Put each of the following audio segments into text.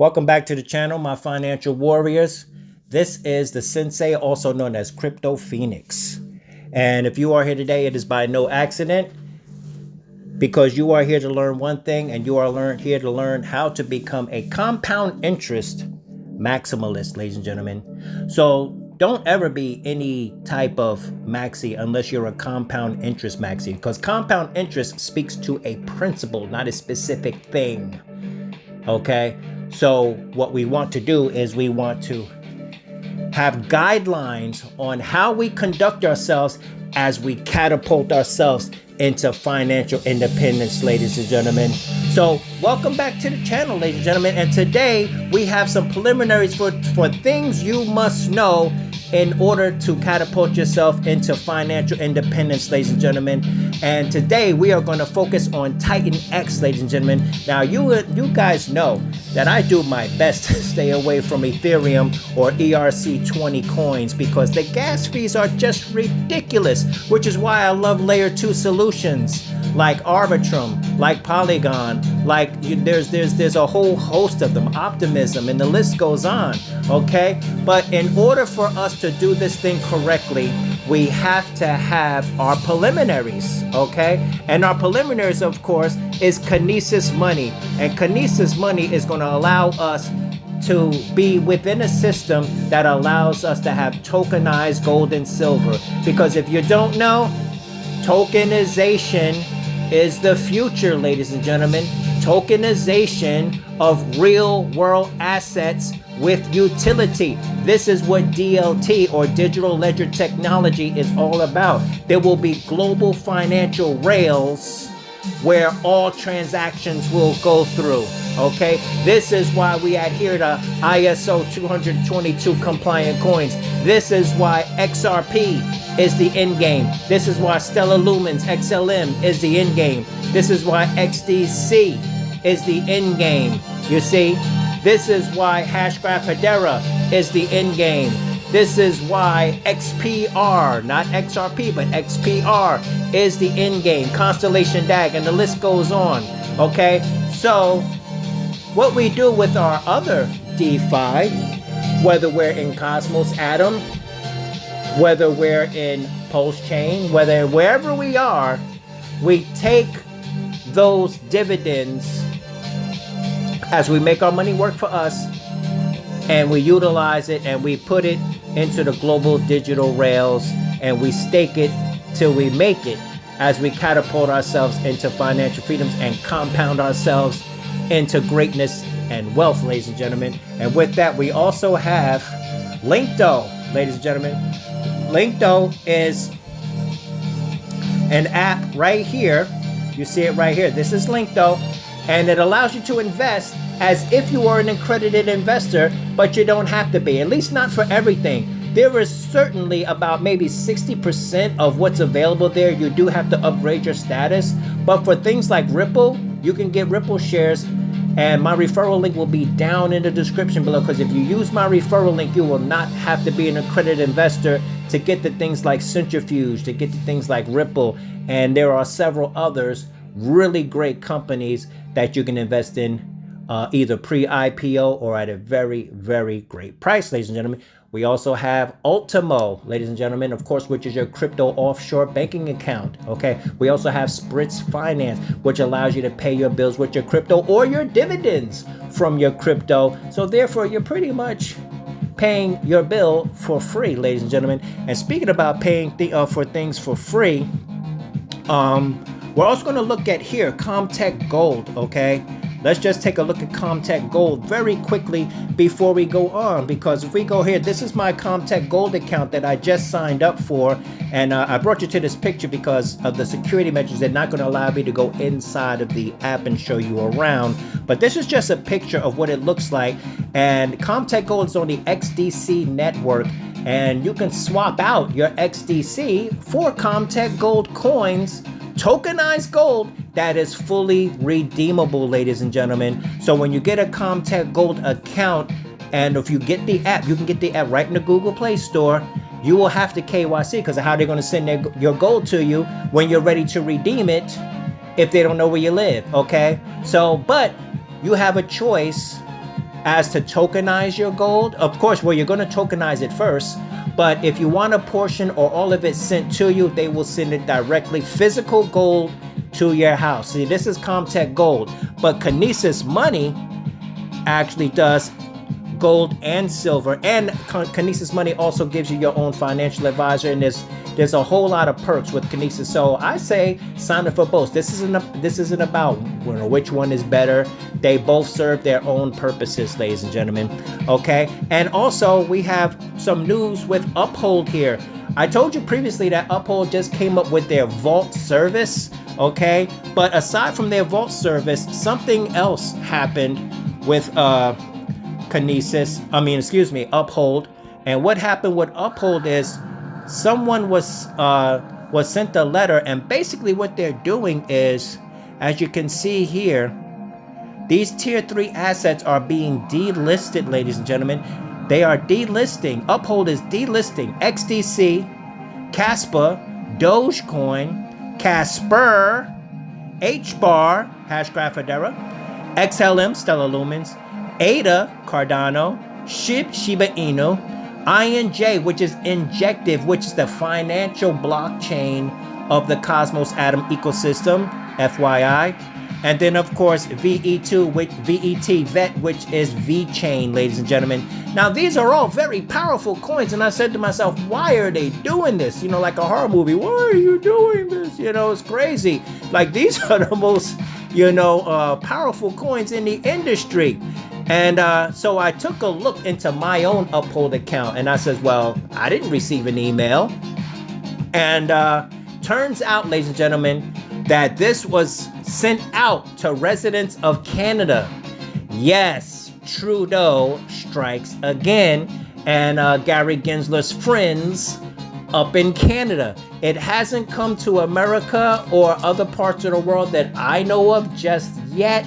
Welcome back to the channel, my financial warriors. This is the Sensei, also known as Crypto Phoenix. And if you are here today, it is by no accident, because you are here to learn one thing, and you are here to learn how to become a compound interest maximalist, ladies and gentlemen. So don't ever be any type of maxi unless you're a compound interest maxi, because compound interest speaks to a principle, not a specific thing. Okay, so what we want to do is we want to have guidelines on how we conduct ourselves as we catapult ourselves into financial independence, ladies and gentlemen. So welcome back to the channel, ladies and gentlemen. And today we have some preliminaries for things you must know in order to catapult yourself into financial independence, ladies and gentlemen. And today we are going to focus on TITANX, ladies and gentlemen. Now you guys know that I do my best to stay away from Ethereum or ERC20 coins because the gas fees are just ridiculous, which is why I love layer 2 solutions like Arbitrum, like Polygon, like there's a whole host of them, Optimism, and the list goes on. Okay, but in order for us to do this thing correctly, we have to have our preliminaries. Okay, and our preliminaries, of course, is Kinesis money, and Kinesis money is going to allow us to be within a system that allows us to have tokenized gold and silver. Because if you don't know, tokenization is the future, ladies and gentlemen. Tokenization of real world assets with utility. This is what DLT, or digital ledger technology, is all about. There will be global financial rails where all transactions will go through. Okay, this is why we adhere to ISO 222 compliant coins. This is why XRP is the end game. This is why Stellar Lumens XLM is the end game. This is why XDC is the end game. You see, this is why Hashgraph Hedera is the end game. This is why XPR, not XRP, but XPR is the end game. Constellation DAG, and the list goes on. Okay, so what we do with our other DeFi, whether we're in Cosmos Atom, whether we're in Pulse Chain, wherever we are, we take those dividends as we make our money work for us, and we utilize it and we put it into the global digital rails, and we stake it till we make it, as we catapult ourselves into financial freedoms and compound ourselves into greatness and wealth, ladies and gentlemen. And with that, we also have LINQTO, ladies and gentlemen. LINQTO is an app right here. You see it right here. This is LINQTO, and it allows you to invest as if you are an accredited investor, but you don't have to be, at least not for everything. There is certainly about maybe 60% of what's available there. You do have to upgrade your status, but for things like Ripple, you can get Ripple shares, and my referral link will be down in the description below, because if you use my referral link, you will not have to be an accredited investor to get the things like Centrifuge, to get the things like Ripple, and there are several others, really great companies that you can invest in, either pre-IPO or at a very, very great price, ladies and gentlemen. We also have ULTIMO, ladies and gentlemen, of course, which is your crypto offshore banking account. Okay, we also have SPRITZ Finance, which allows you to pay your bills with your crypto or your dividends from your crypto. So therefore, you're pretty much paying your bill for free, ladies and gentlemen. And speaking about paying for things for free, we're also going to look at here Comtech Gold. Okay, let's just take a look at Comtech Gold very quickly before we go on, because if we go here, this is my Comtech Gold account that I just signed up for, and I brought you to this picture because of the security measures. They're not going to allow me to go inside of the app and show you around, but this is just a picture of what it looks like. And Comtech Gold is on the XDC network, and you can swap out your XDC for Comtech Gold coins, tokenized gold that is fully redeemable, ladies and gentlemen. So when you get a Comtech Gold account, and if you get the app, you can get the app right in the Google Play Store. You will have to KYC, because of how they're going to send your gold to you when you're ready to redeem it, if they don't know where you live. Okay, so but you have a choice as to tokenize your gold. Of course, well, you're going to tokenize it first, but if you want a portion or all of it sent to you, they will send it directly, physical gold, to your house. See, this is Comtech Gold, but Kinesis Money actually does gold and silver, and Kinesis Money also gives you your own financial advisor, and there's a whole lot of perks with Kinesis. So I say sign up for both. This isn't about which one is better. They both serve their own purposes, ladies and gentlemen. Okay, and also we have some news with Uphold here. I told you previously that Uphold just came up with their vault service. Okay, but aside from their vault service, something else happened with Uphold. And what happened with Uphold is someone was sent a letter, and basically what they're doing is, as you can see here, these tier 3 assets are being delisted, ladies and gentlemen. They are delisting. Uphold is delisting XDC, Casper, Dogecoin, Casper, HBAR, Hashgraph Hedera, XLM, Stellar Lumens, ADA, Cardano, SHIB, Shiba Inu, INJ, which is Injective, which is the financial blockchain of the Cosmos Atom ecosystem, FYI. And then, of course, VE2, VET, which is VeChain, ladies and gentlemen. Now, these are all very powerful coins, and I said to myself, why are they doing this? You know, like a horror movie. Why are you doing this? You know, it's crazy. Like, these are the most, powerful coins in the industry. And so I took a look into my own Uphold account, and I said, well, I didn't receive an email. And turns out, ladies and gentlemen, that this was sent out to residents of Canada. Yes, Trudeau strikes again, and Gary Gensler's friends up in Canada. It hasn't come to America or other parts of the world that I know of just yet.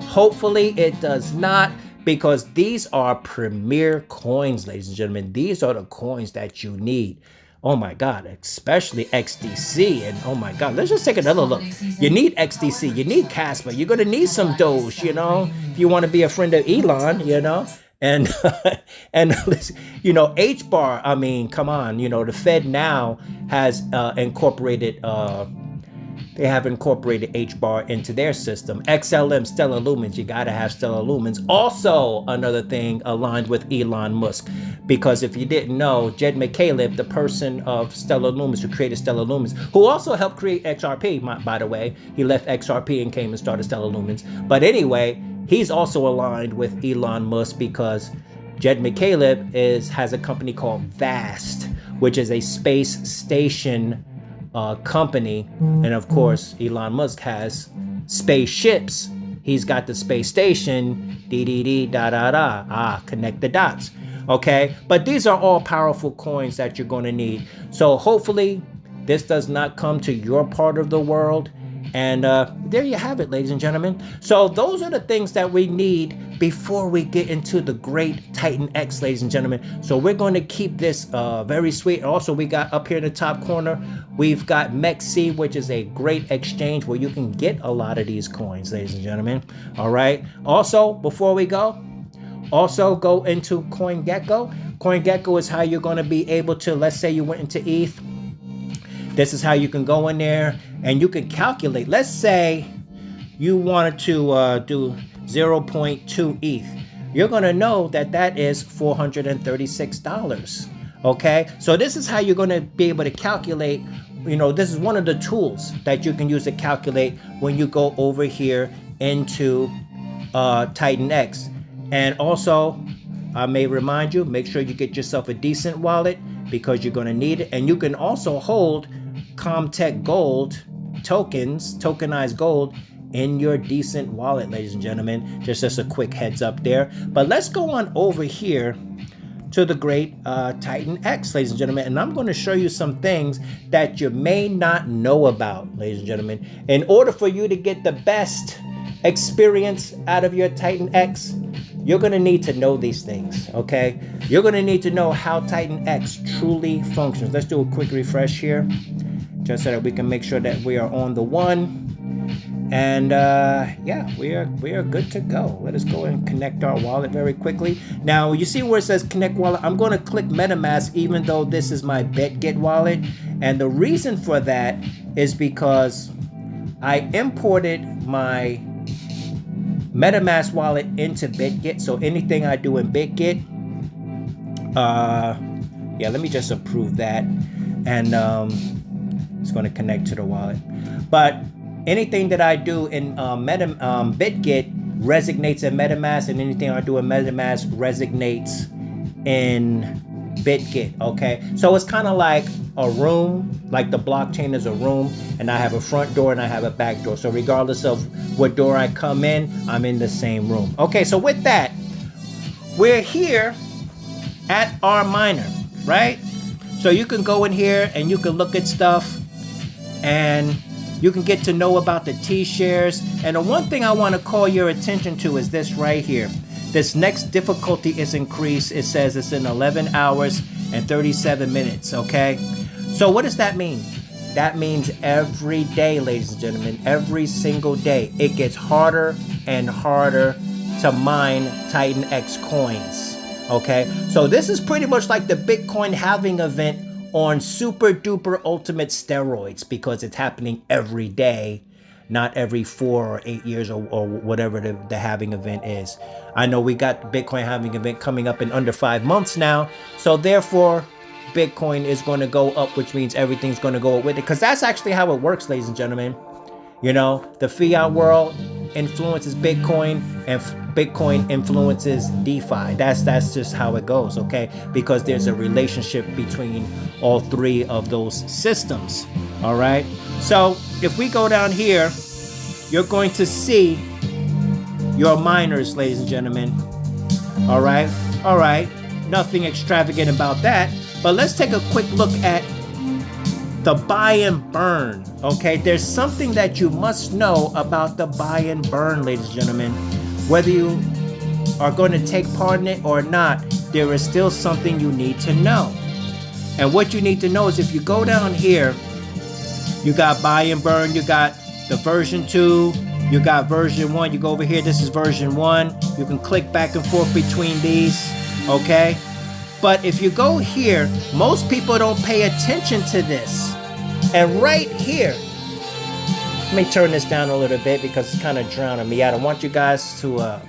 Hopefully it does not, because these are premier coins, ladies and gentlemen. These are the coins that you need. Oh my God, especially XDC. And oh my God, let's just take another look. You need XDC, you need Casper, you're going to need some Doge, if you want to be a friend of Elon, and, HBAR, I mean, come on, the Fed now has incorporated, they have incorporated HBAR into their system. XLM, Stellar Lumens, you got to have Stellar Lumens. Also, another thing aligned with Elon Musk, because if you didn't know, Jed McCaleb, the person of Stellar Lumens, who created Stellar Lumens, who also helped create XRP, by the way, he left XRP and came and started Stellar Lumens. But anyway, he's also aligned with Elon Musk, because Jed McCaleb has a company called VAST, which is a space station company. And of course, Elon Musk has spaceships. He's got the space station, connect the dots. Okay, but these are all powerful coins that you're going to need. So hopefully this does not come to your part of the world. And there you have it, ladies and gentlemen. So those are the things that we need before we get into the great Titan X, ladies and gentlemen. So we're going to keep this very sweet. Also, we got up here in the top corner, we've got MEXC, which is a great exchange where you can get a lot of these coins, ladies and gentlemen. All right. Also, before we go, go into CoinGecko. CoinGecko is how you're going to be able to, let's say you went into ETH. This is how you can go in there and you can calculate. Let's say you wanted to do 0.2 ETH. You're going to know that that is $436. Okay, so this is how you're going to be able to calculate. This is one of the tools that you can use to calculate when you go over here into Titan X. And also, I may remind you, make sure you get yourself a decent wallet, because you're going to need it. And you can also hold Comtech Gold tokens, tokenized gold, in your decent wallet, ladies and gentlemen. Just a quick heads up there. But let's go on over here to the great Titan X, ladies and gentlemen. And I'm going to show you some things that you may not know about, ladies and gentlemen. In order for you to get the best experience out of your Titan X, you're going to need to know these things, okay? You're going to need to know how Titan X truly functions. Let's do a quick refresh here, just so that we can make sure that we are on the one. And yeah, we are good to go. Let us go and connect our wallet very quickly. Now you see where it says connect wallet. I'm going to click MetaMask even though this is my BitGet wallet, and the reason for that is because I imported my MetaMask wallet into BitGet. So anything I do in BitGet, yeah, let me just approve that, and it's going to connect to the wallet. But anything that I do in BitGet resonates in MetaMask, and anything I do in MetaMask resonates in BitGet. Okay, so it's kind of like a room, like the blockchain is a room, and I have a front door and I have a back door. So regardless of what door I come in, I'm in the same room. Okay, so with that, we're here at our miner, right? So you can go in here and you can look at stuff, and you can get to know about the T-shares. And the one thing I want to call your attention to is this right here. This next difficulty is increased. It says it's in 11 hours and 37 minutes, okay? So what does that mean? That means every day, ladies and gentlemen, every single day, it gets harder and harder to mine TitanX coins, okay? So this is pretty much like the Bitcoin halving event on super duper ultimate steroids, because it's happening every day, not every 4 or 8 years or whatever the halving event is. I know we got the Bitcoin halving event coming up in under 5 months now, so therefore Bitcoin is going to go up, which means everything's going to go up with it, because that's actually how it works, ladies and gentlemen. You know, the fiat world influences Bitcoin, and Bitcoin influences DeFi. That's just how it goes, okay? Because there's a relationship between all three of those systems, all right? So if we go down here, you're going to see your miners, ladies and gentlemen, all right? All right, nothing extravagant about that, but let's take a quick look at the buy and burn, okay? There's something that you must know about the buy and burn, ladies and gentlemen. Whether you are going to take part in it or not, there is still something you need to know. And what you need to know is if you go down here, you got buy and burn, you got the version 2, you got version 1, you go over here, this is version 1. You can click back and forth between these, okay? But if you go here, most people don't pay attention to this. And right here, let me turn this down a little bit because it's kind of drowning me out. I want you guys to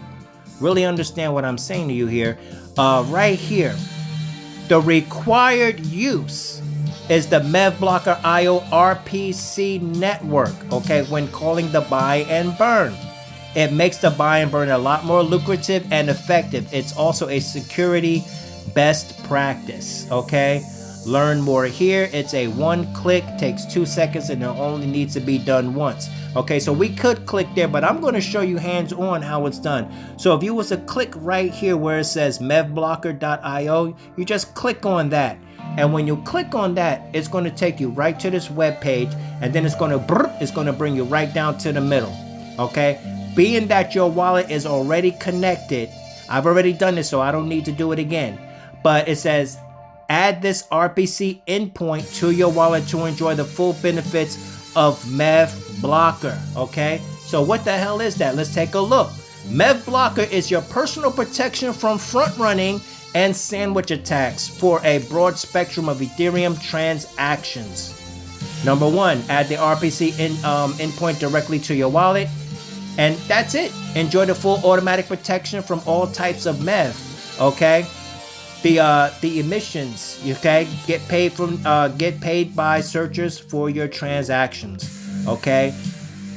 really understand what I'm saying to you here. Right here, the required use is the mevblocker IO RPC network, okay, when calling the buy and burn. It makes the buy and burn a lot more lucrative and effective. It's also a security best practice, okay? Learn more here. It's a one click, takes 2 seconds, and it only needs to be done once. Okay, so we could click there, but I'm going to show you hands-on how it's done. So if you was to click right here where it says mevblocker.io, you just click on that. And when you click on that, it's going to take you right to this web page, and then it's going to bring you right down to the middle. Okay, being that your wallet is already connected, I've already done this, so I don't need to do it again. But it says add this RPC endpoint to your wallet to enjoy the full benefits of mevblocker. Okay, so what the hell is that? Let's take a look. Mevblocker is your personal protection from front-running and sandwich attacks for a broad spectrum of Ethereum transactions. Number 1, add the RPC endpoint directly to your wallet, and that's it. Enjoy the full automatic protection from all types of MEV. Okay, the emissions. Okay, get paid by searchers for your transactions. Okay.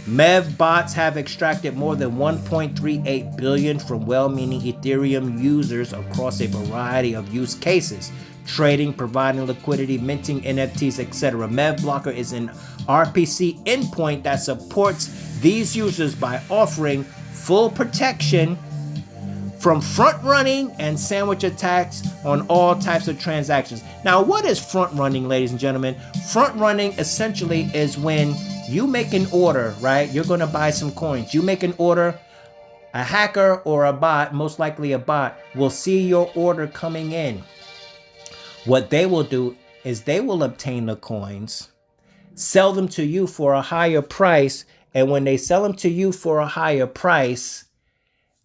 MEV bots have extracted more than 1.38 billion from well-meaning Ethereum users across a variety of use cases: trading, providing liquidity, minting NFTs, etc. mevblocker is an RPC endpoint that supports these users by offering full protection from front-running and sandwich attacks on all types of transactions. Now, what is front-running, ladies and gentlemen? Front-running essentially is when you make an order, right? You're going to buy some coins. You make an order. A hacker or a bot, most likely a bot, will see your order coming in. What they will do is they will obtain the coins, sell them to you for a higher price, And when they sell them to you for a higher price,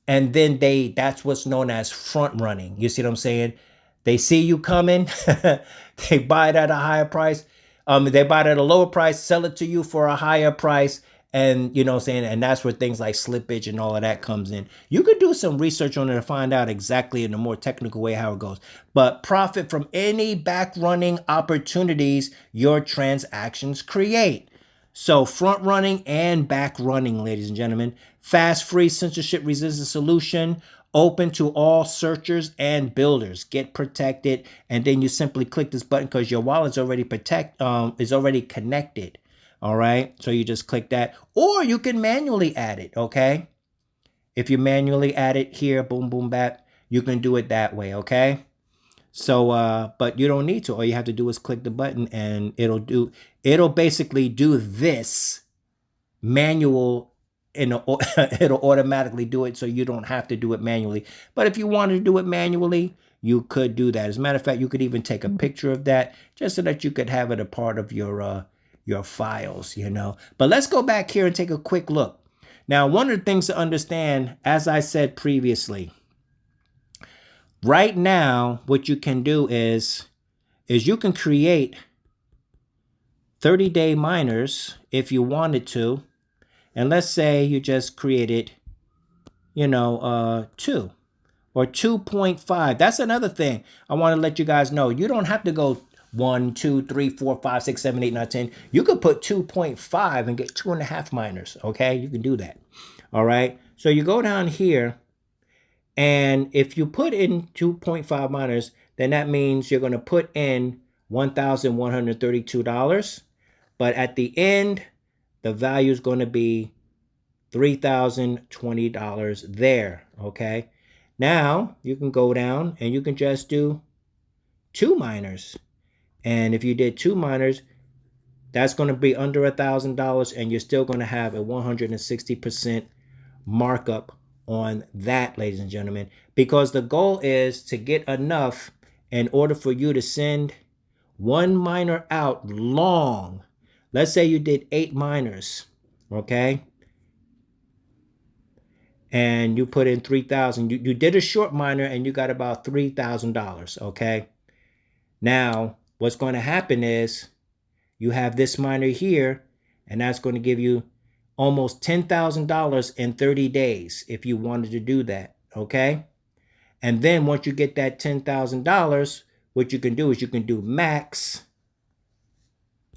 and then that's what's known as front running. You see what I'm saying? They see you coming, they buy it at a higher price. They buy it at a lower price, sell it to you for a higher price. And you know what I'm saying? And that's where things like slippage and all of that comes in. You could do some research on it to find out exactly in a more technical way how it goes. But profit from any back running opportunities your transactions create. So front running and back running, ladies and gentlemen. Fast, free, censorship resistant solution, open to all searchers and builders. Get protected, and then you simply click this button because your wallet's already is already connected. All right, so you just click that, or you can manually add it. Okay, if you manually add it here, boom, boom, bap, you can do it that way. Okay. So, but you don't need to. All you have to do is click the button and it'll basically do this manual and it'll automatically do it. So you don't have to do it manually. But if you wanted to do it manually, you could do that. As a matter of fact, you could even take a picture of that just so that you could have it a part of your files, you know. But let's go back here and take a quick look. Now, one of the things to understand, as I said previously, right now, what you can do is you can create 30-day miners if you wanted to. And let's say you just created, you know, 2 or 2.5. That's another thing I want to let you guys know. You don't have to go 1, 2, 3, 4, 5, 6, 7, 8, 9, 10. You could put 2.5 and get 2.5 miners. Okay, you can do that. All right. So you go down here. And if you put in 2.5 miners, then that means you're going to put in $1,132. But at the end, the value is going to be $3,020 there. Okay. Now you can go down and you can just do 2 miners. And if you did 2 miners, that's going to be under $1,000, and you're still going to have a 160% markup on that, ladies and gentlemen, because the goal is to get enough in order for you to send 1 miner out long. Let's say you did 8 miners, okay? And you put in 3,000. You did a short miner and you got about $3,000, okay? Now, what's going to happen is you have this miner here, and that's going to give you almost $10,000 in 30 days if you wanted to do that, okay? And then once you get that $10,000, what you can do is you can do max,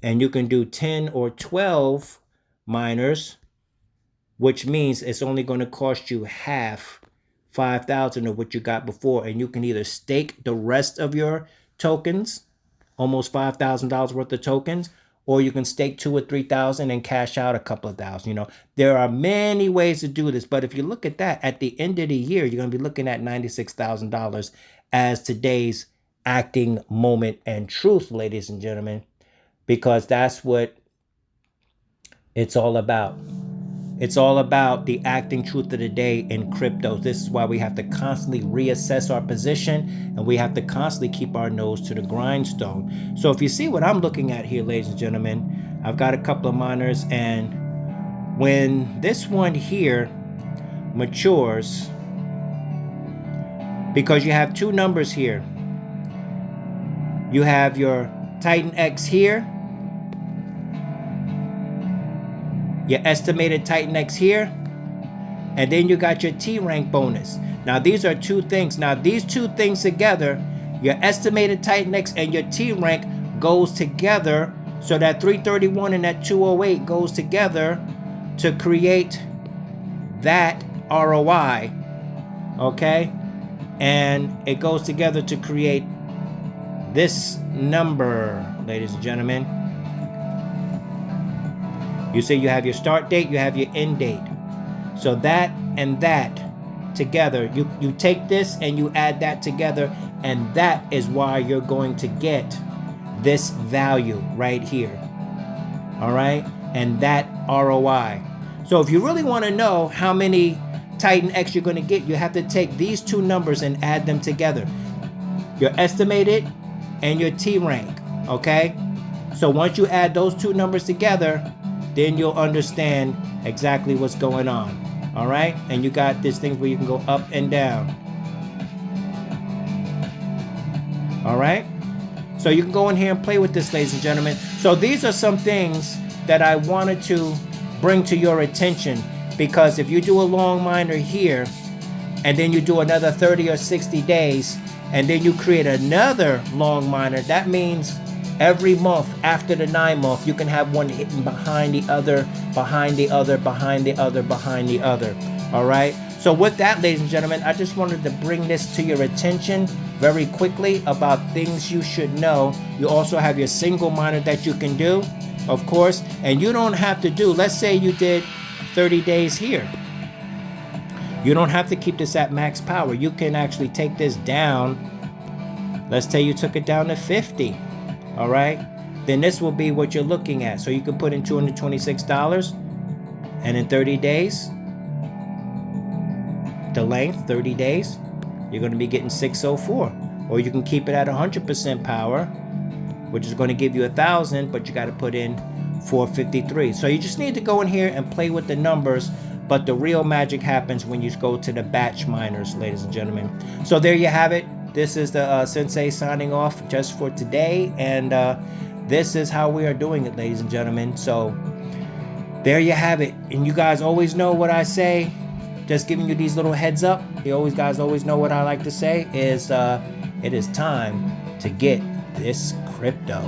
and you can do 10 or 12 miners, which means it's only going to cost you half, 5,000 of what you got before, and you can either stake the rest of your tokens, almost $5,000 worth of tokens, or you can stake 2 or 3,000 and cash out a couple of thousand. You know, there are many ways to do this. But if you look at that, at the end of the year, you're going to be looking at $96,000 as today's acting moment and truth, ladies and gentlemen, because that's what it's all about. It's all about the acting truth of the day in crypto. This is why we have to constantly reassess our position, and we have to constantly keep our nose to the grindstone. So if you see what I'm looking at here, ladies and gentlemen, I've got a couple of miners, and when this one here matures, because you have 2 numbers here, you have your TITANX here, your estimated TITANX here, and then you got your T rank bonus. Now these are 2 things. Now these 2 things together, your estimated TITANX and your T rank goes together, so that 331 and that 208 goes together to create that ROI, okay? And it goes together to create this number, ladies and gentlemen. You see, you have your start date, you have your end date. So that and that together, you take this and you add that together, and that is why you're going to get this value right here. All right? And that ROI. So if you really want to know how many TITANX you're going to get, you have to take these 2 numbers and add them together. Your estimated and your T rank, okay? So once you add those 2 numbers together, then you'll understand exactly what's going on. All right, and you got this thing where you can go up and down. All right, so you can go in here and play with this, ladies and gentlemen. So these are some things that I wanted to bring to your attention, because if you do a long miner here and then you do another 30 or 60 days and then you create another long miner, that means every month after the 9 month you can have one hitting behind the other, behind the other, behind the other, behind the other. All right, so with that, ladies and gentlemen, I just wanted to bring this to your attention very quickly about things you should know. You also have your single miner that you can do, of course, and you don't have to do, let's say you did 30 days here. You don't have to keep this at max power. You can actually take this down. Let's say you took it down to 50. All right, then this will be what you're looking at. So you can put in $226, and in 30 days, the length, 30 days, you're going to be getting 604. Or you can keep it at 100% power, which is going to give you 1,000, but you got to put in 453. So you just need to go in here and play with the numbers, but the real magic happens when you go to the batch miners, ladies and gentlemen. So there you have it. This is the Sensei signing off just for today, and this is how we are doing it, ladies and gentlemen. So there you have it. And you guys always know what I say, just giving you these little heads up. You guys always know what I like to say is it is time to get this crypto.